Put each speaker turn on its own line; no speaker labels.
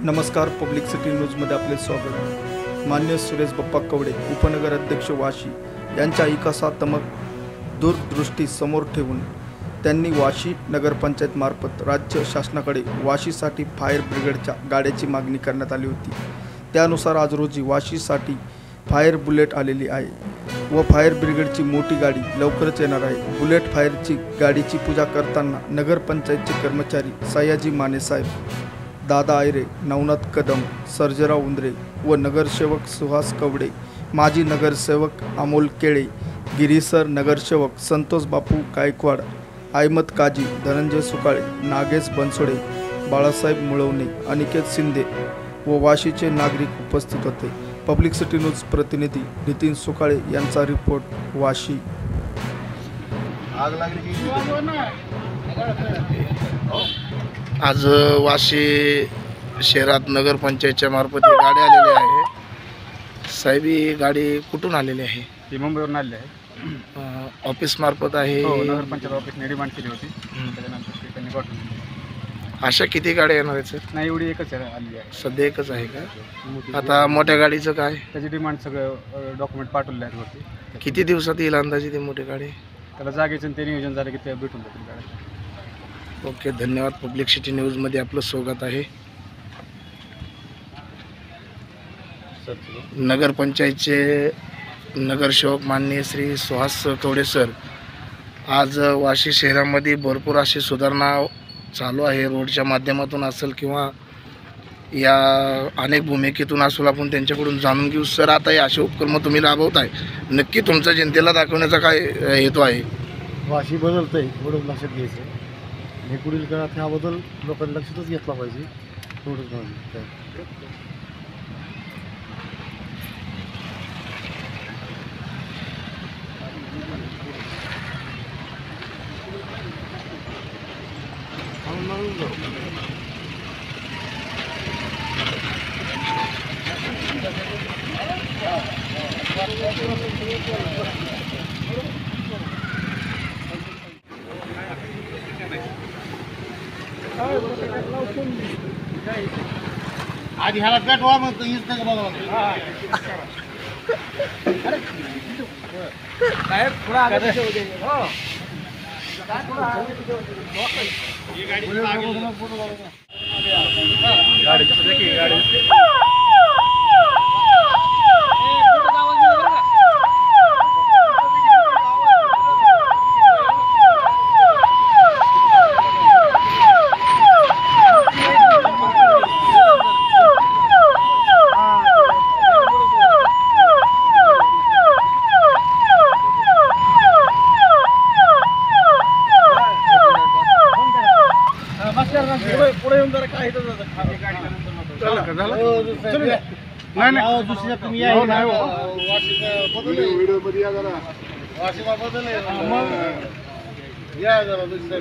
नमस्कार, public city न्यूजमध्ये आपले स्वागत। मान्य सुरेश बप्पा कवडे, उपनगर अध्यक्ष वाशी यांच्या विकासात्मक दूरदृष्टी समोर ठेवून त्यांनी वाशी नगरपंचायत मार्फत राज्य शासनाकडे वाशीसाठी फायर ब्रिगेडच्या गाड्याची मागणी करण्यात आली होती। त्यानुसार आज रोजी वाशीसाठी फायर बुलेट आलेली आहे व फायर ब्रिगेडची मोठी गाडी लवकरच येणार आहे। बुलेट फायरची गाडीची पूजा करताना नगरपंचायतचे कर्मचारी सयाजी माने साहेब, दादा आयरे, नवनाथ कदम, सर्जेराव उंदरे व नगरसेवक सुहास कवडे, माजी नगरसेवक अमोल केळे, गिरीसर नगरसेवक संतोष बापू गायकवाड, अहमद काजी, धनंजय सुकाळे, नागेश बनसोडे, बाळासाहेब मुळवणे, अनिकेत शिंदे व वाशीचे नागरिक उपस्थित होते। पब्लिक सिटी न्यूज प्रतिनिधी नितीन सुकाळे यांचा रिपोर्ट, वाशी।
आज वाशी शहरात नगरपंचायतच्या मार्फत ही गाडी आलेली आहे। साहेब, ही गाडी कुठून आलेली आहे?
ती मुंबईवरून आलेली आहे।
ऑफिस मार्फत आहे?
हो, नगरपंचायत ऑफिसने डिमांड केली होती, त्याच्यानंतर ते त्यांनी पाठवून दिली।
अशा किती गाड्या येणार आहेत सर?
नाही, एवढी एकच आलेली आहे
सध्या एकच आहे का? आता मोठ्या गाडीचं काय?
त्याची डिमांड सगळं डॉक्युमेंट पाठवले आहेत वरती।
किती दिवसात येईल अंदाजे ती मोठी गाडी?
त्याला जागेचं ते नियोजन झालं की ते भेटून जातील गाड्या।
ओके, धन्यवाद। पब्लिक सिटी न्यूजमध्ये आपलं स्वागत आहे। नगरपंचायतचे नगरसेवक माननीय श्री सुहास कवडे सर, आज वाशी शहरामध्ये भरपूर अशी सुधारणा चालू आहे, रोडच्या माध्यमातून असेल किंवा या अनेक भूमिकेतून असेल, आपण त्यांच्याकडून जाणून घेऊ। सर, आता हे असे उपक्रम तुम्ही राबवताय, नक्की तुमच्या जनतेला दाखवण्याचा काय हेतू आहे?
वाशी बदलतं आहे, एवढं लक्षात घ्यायचं आहे आणि पुढील काळात हा बदल लोकांनी लक्षातच घेतला पाहिजे, एवढंच काय। आधी ह्याला पेटवा, मग हीच नका बघा। पुढे येऊन जरा काय व्हिडिओ मध्ये या जरा, वाशी बदल या जरा दुसऱ्या